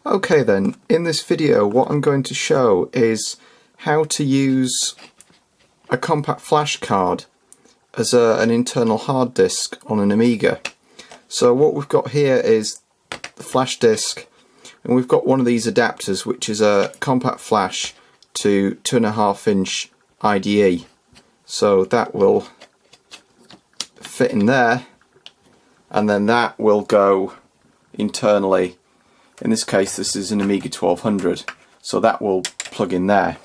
Okay then, in this video what I'm going to show is how to use a compact flash card as an internal hard disk on an Amiga. So what we've got here is the flash disk, and we've got one of these adapters which is a compact flash to 2.5-inch IDE. So that will fit in there, and then that will go internally. In this case this is an Amiga 1200, so that will plug in there.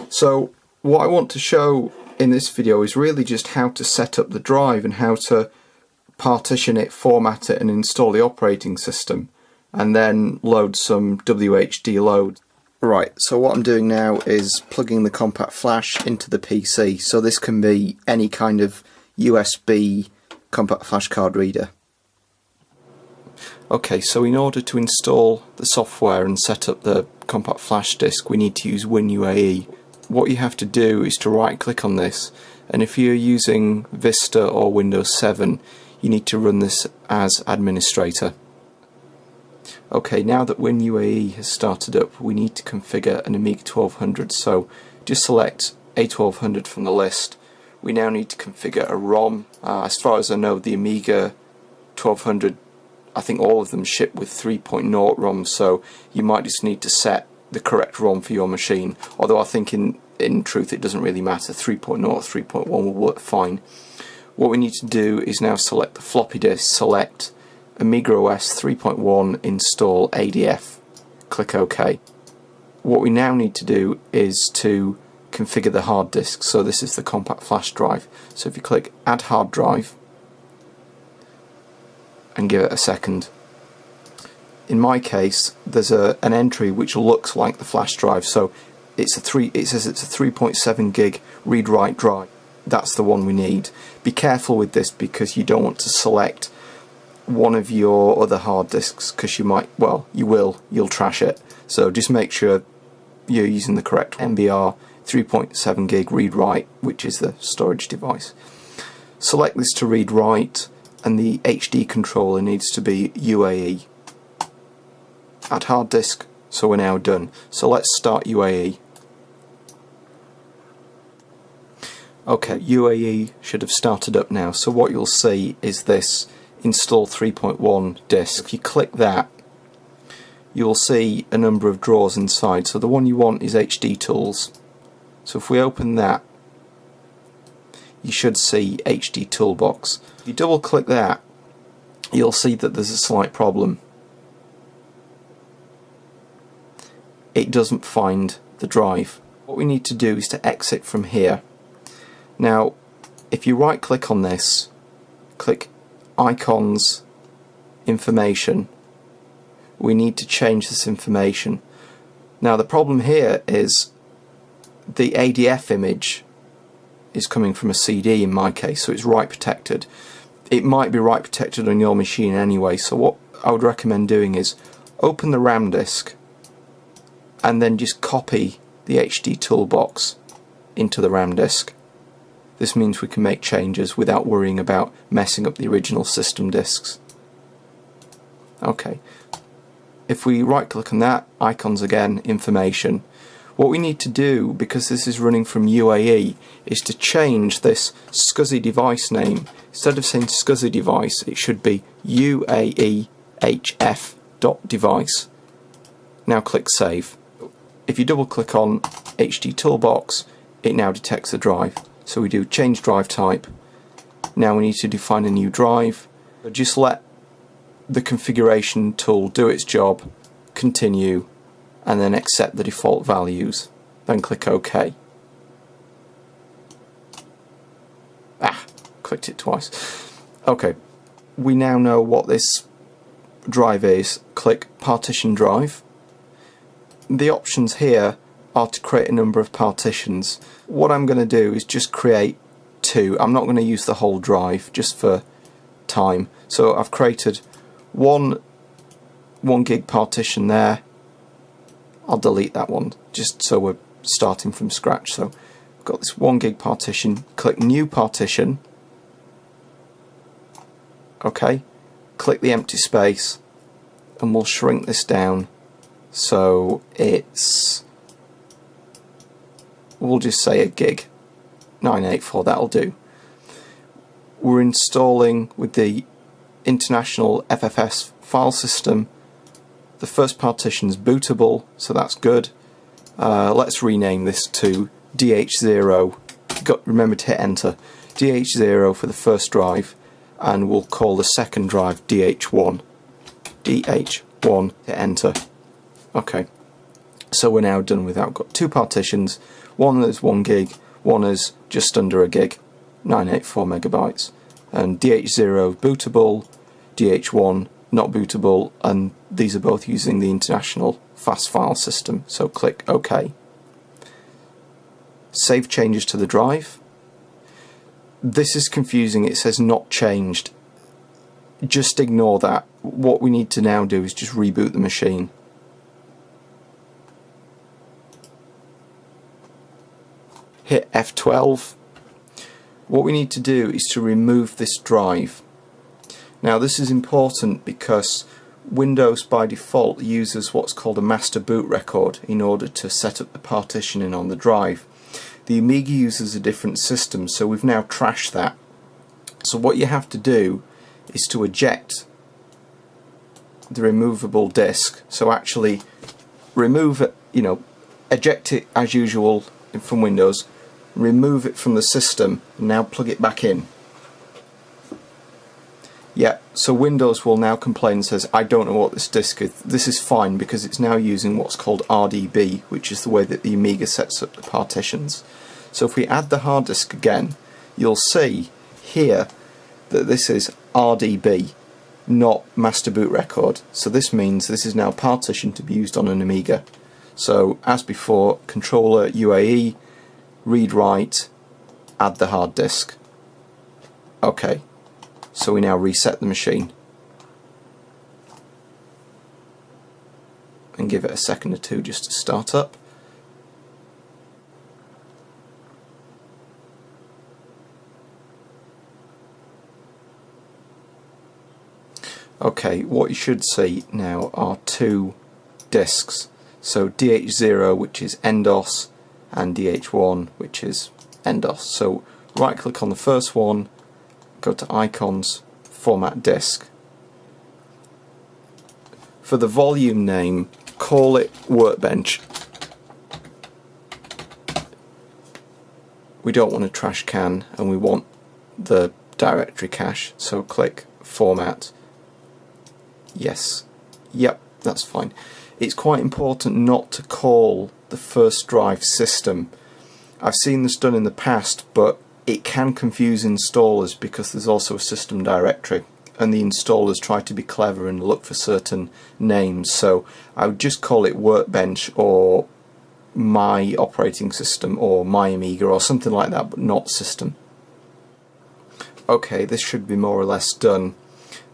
So what I want to show in this video is really just how to set up the drive and how to partition it, format it and install the operating system, and then load some WHD load. Right, so what I'm doing now is plugging the compact flash into the PC, so this can be any kind of USB compact flash card reader. Okay, so in order to install the software and set up the compact flash disk, we need to use WinUAE. What you have to do is to right click on this, and if you're using Vista or Windows 7 you need to run this as administrator. Okay, now that WinUAE has started up, we need to configure an Amiga 1200, so just select A1200 from the list. We now need to configure a ROM. As far as I know, the Amiga 1200, I think all of them ship with 3.0 ROM, so you might just need to set the correct ROM for your machine, although I think in truth it doesn't really matter. 3.0 or 3.1 will work fine. What we need to do is now select the floppy disk, select Amiga OS 3.1, install ADF, click OK. What we now need to do is to configure the hard disk, so this is the compact flash drive. So if you click add hard drive and give it a second. In my case there's an entry which looks like the flash drive, so it says it's a 3.7 gig read-write drive. That's the one we need. Be careful with this because you don't want to select one of your other hard disks, because you might, well, you'll trash it. So just make sure you're using the correct MBR 3.7 gig read-write, which is the storage device. Select this to read-write, and the HD controller needs to be UAE. Add hard disk, so we're now done. So let's start UAE. Okay, UAE should have started up now, so what you'll see is this install 3.1 disk. If you click that, you'll see a number of drawers inside, so the one you want is HD tools. So if we open that, you should see HD toolbox. If you double click that, you'll see that there's a slight problem. It doesn't find the drive. What we need to do is to exit from here. Now if you right click on this, click icons, information, we need to change this information. Now the problem here is the ADF image is coming from a CD in my case, so it's write protected. It might be write protected on your machine anyway, so what I would recommend doing is open the RAM disk and then just copy the HD toolbox into the RAM disk. This means we can make changes without worrying about messing up the original system disks. Okay, if we right click on that, icons again, information, what we need to do, because this is running from UAE, is to change this SCSI device name. Instead of saying SCSI device, it should be UAEHF.device. Now click save. If you double click on HD toolbox, it now detects the drive. So we do change drive type. Now we need to define a new drive. Just let the configuration tool do its job, continue, and then accept the default values. Then click OK. Clicked it twice. Okay, we now know what this drive is. Click partition drive. The options here are to create a number of partitions. What I'm going to do is just create two. I'm not going to use the whole drive just for time. So I've created one 1 gig partition there. I'll delete that one just so we're starting from scratch. So I've got this 1 gig partition. Click new partition. Okay. Click the empty space and we'll shrink this down So it's, we'll just say a gig, 984, that'll do. We're installing with the International FFS file system. The first partition's bootable, so that's good. Let's rename this to DH0. Remember to hit enter. DH0 for the first drive, and we'll call the second drive DH1. DH1, hit enter. Okay, so we're now done with that. We've got two partitions. One is 1 gig, one is just under a gig, 984 megabytes. And DH0 bootable, DH1 not bootable, and these are both using the International Fast File System. So click OK. Save changes to the drive. This is confusing, it says not changed. Just ignore that. What we need to now do is just reboot the machine. Hit F12. What we need to do is to remove this drive. Now this is important because Windows by default uses what's called a master boot record in order to set up the partitioning on the drive. The Amiga uses a different system, so we've now trashed that. So what you have to do is to eject the removable disk. So actually remove it, eject it as usual from Windows, remove it from the system, and now plug it back in. Yeah, so Windows will now complain and says, I don't know what this disk is. This is fine because it's now using what's called RDB, which is the way that the Amiga sets up the partitions. So if we add the hard disk again, you'll see here that this is RDB, not master boot record. So this means this is now partitioned to be used on an Amiga. So as before, controller UAE, read write, add the hard disk. Okay. So we now reset the machine and give it a second or two just to start up. Okay, what you should see now are two disks. So DH0, which is NDOS, and DH1, which is NDOS. So right click on the first one, go to icons, format disk. For the volume name, call it workbench. We don't want a trash can and we want the directory cache, so click format. Yes, yep, that's fine. It's quite important not to call the first drive system. I've seen this done in the past, but it can confuse installers because there's also a system directory and the installers try to be clever and look for certain names. So I would just call it workbench or my operating system or my Amiga or something like that, but not system. Okay, this should be more or less done.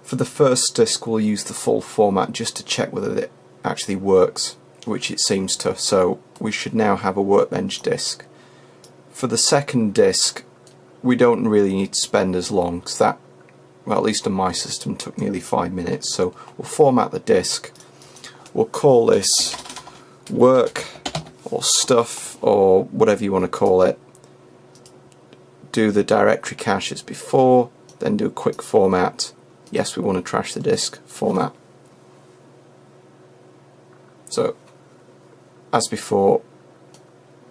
For the first disk we'll use the full format just to check whether it actually works, which it seems to. So we should now have a workbench disk. For the second disk we don't really need to spend as long, because that, well, at least on my system, took nearly 5 minutes. So we'll format the disk. We'll call this work or stuff or whatever you want to call it. Do the directory cache as before, then do a quick format. Yes, we want to trash the disk, format. So as before,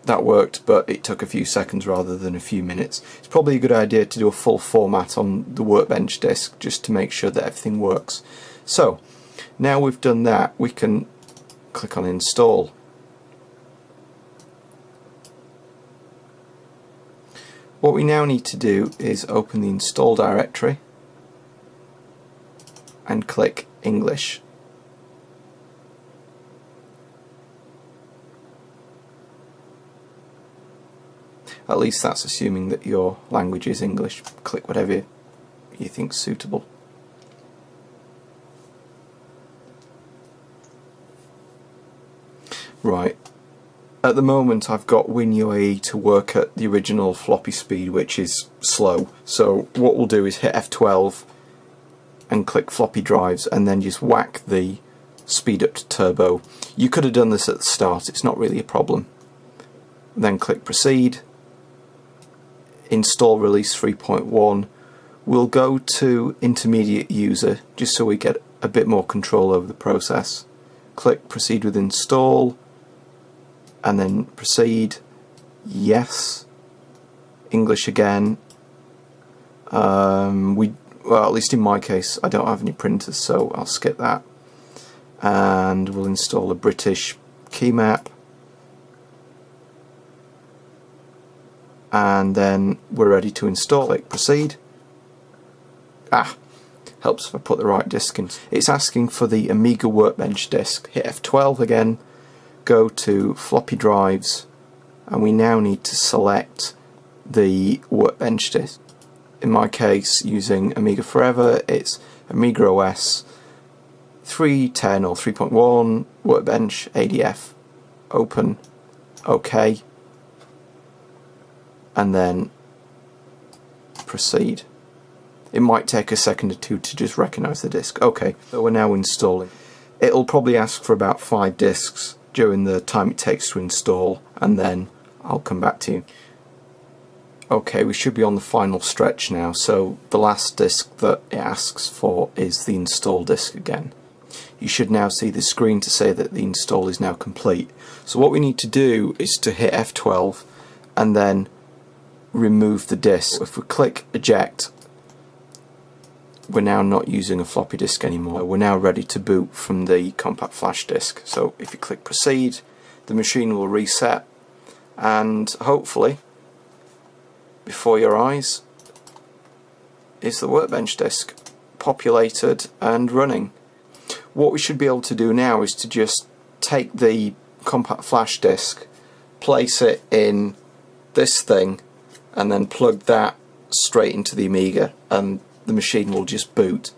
that worked, but it took a few seconds rather than a few minutes. It's probably a good idea to do a full format on the workbench disk just to make sure that everything works. So now we've done that, we can click on install. What we now need to do is open the install directory and click English. At least that's assuming that your language is English. Click whatever you think suitable. Right. At the moment I've got WinUAE to work at the original floppy speed, which is slow. So what we'll do is hit F12 and click floppy drives and then just whack the speed up to turbo. You could have done this at the start, it's not really a problem. Then click proceed, install release 3.1. We'll go to intermediate user just so we get a bit more control over the process. Click proceed with install and then proceed, yes, English again. Well, at least in my case I don't have any printers, so I'll skip that, and we'll install a British key map, and then we're ready to install. Click proceed. Helps if I put the right disk in. It's asking for the Amiga Workbench disk. Hit F12 again, go to floppy drives, and we now need to select the Workbench disk. In my case, using Amiga Forever, it's Amiga OS 3.10 or 3.1, Workbench, ADF, open, OK, and then proceed. It might take a second or two to just recognise the disk. OK, so we're now installing. It'll probably ask for about 5 disks during the time it takes to install, and then I'll come back to you. Okay, we should be on the final stretch now, so the last disk that it asks for is the install disk again. You should now see the screen to say that the install is now complete. So what we need to do is to hit F12 and then remove the disk. If we click eject, we're now not using a floppy disk anymore. We're now ready to boot from the compact flash disk. So if you click proceed, the machine will reset, and hopefully before your eyes is the Workbench disk populated and running. What we should be able to do now is to just take the compact flash disk, place it in this thing, and then plug that straight into the Amiga, and the machine will just boot.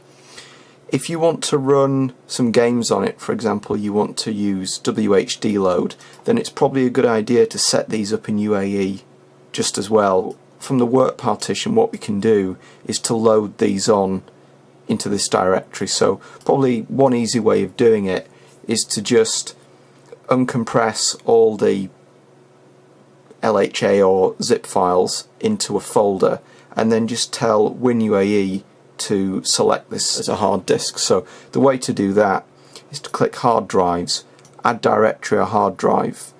If you want to run some games on it, for example you want to use WHD load, then it's probably a good idea to set these up in UAE just as well. From the work partition, what we can do is to load these on into this directory. So probably one easy way of doing it is to just uncompress all the LHA or zip files into a folder, and then just tell WinUAE to select this as a hard disk. So the way to do that is to click hard drives, add directory or hard drive.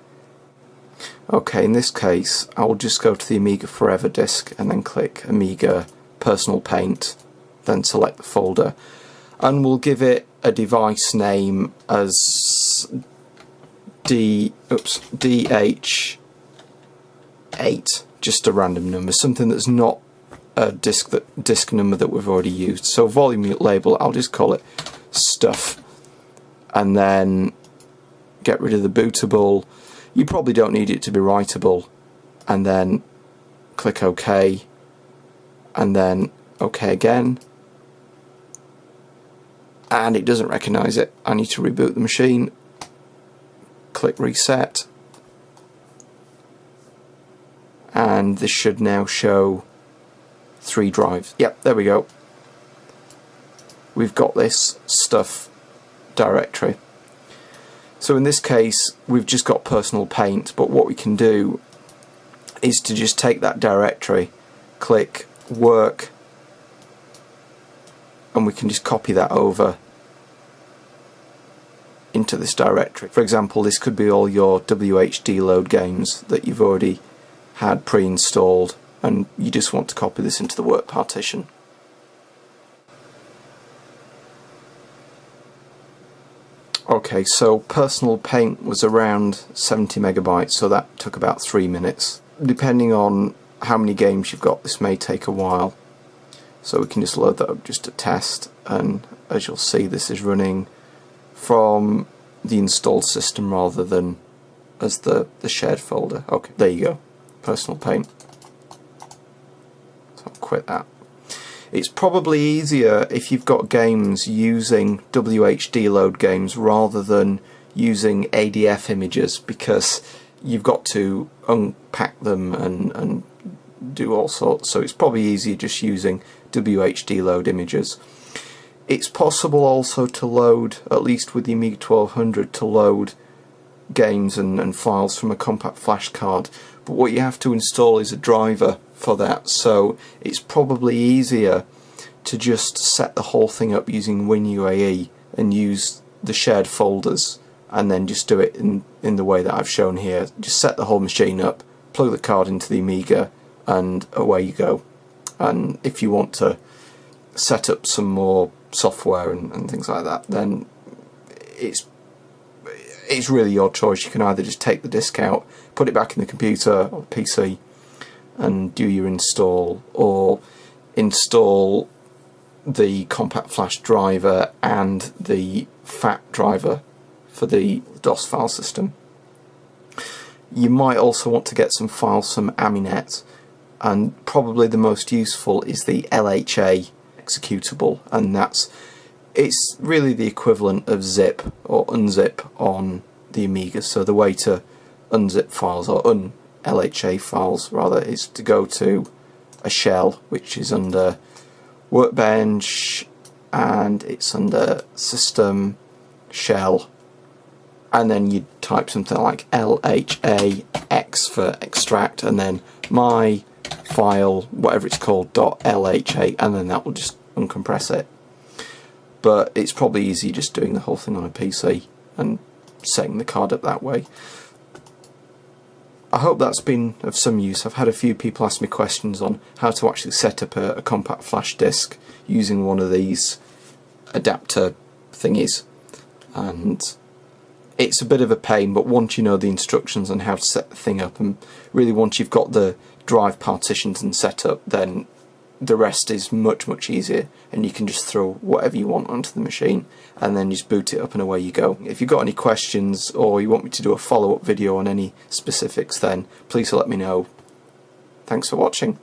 Okay, in this case I will just go to the Amiga Forever disk and then click Amiga Personal Paint, then select the folder, and we'll give it a device name as DH8, just a random number, something that's not a disk number that we've already used. So volume label, I'll just call it stuff, and then get rid of the bootable. You probably don't need it to be writable, and then click OK, and then OK again, and it doesn't recognise it. I need to reboot the machine. Click reset, and this should now show 3 drives. Yep, there we go. We've got this stuff directory. So in this case we've just got Personal Paint, but what we can do is to just take that directory, click work, and we can just copy that over into this directory. For example, this could be all your WHD load games that you've already had pre-installed, and you just want to copy this into the work partition. Okay, so Personal Paint was around 70 megabytes, so that took about 3 minutes. Depending on how many games you've got, this may take a while. So we can just load that up just to test, and as you'll see, this is running from the installed system rather than as the shared folder. Okay, there you go, Personal Paint. So I'll quit that. It's probably easier if you've got games using WHD load games rather than using ADF images, because you've got to unpack them and do all sorts, so it's probably easier just using WHD load images. It's possible also to load, at least with the Amiga 1200, to load games and files from a compact flash card, but what you have to install is a driver for that, so it's probably easier to just set the whole thing up using WinUAE and use the shared folders, and then just do it in the way that I've shown here. Just set the whole machine up, plug the card into the Amiga, and away you go. And if you want to set up some more software and things like that, then it's really your choice. You can either just take the disk out, put it back in the computer or PC and do your install, or install the Compact Flash driver and the FAT driver for the DOS file system. You might also want to get some files from Aminet, and probably the most useful is the LHA executable, and it's really the equivalent of zip or unzip on the Amiga. So the way to unzip files, or LHA files rather, is to go to a shell which is under Workbench, and it's under System, Shell, and then you type something like LHA-X for extract, and then my file, whatever it's called, .lha, and then that will just uncompress it. But it's probably easy just doing the whole thing on a PC and setting the card up that way. I hope that's been of some use. I've had a few people ask me questions on how to actually set up a compact flash disk using one of these adapter thingies, and it's a bit of a pain, but once you know the instructions on how to set the thing up, and really once you've got the drive partitions and set up, then the rest is much easier, and you can just throw whatever you want onto the machine and then just boot it up and away you go. If you've got any questions or you want me to do a follow-up video on any specifics, then please let me know. Thanks for watching.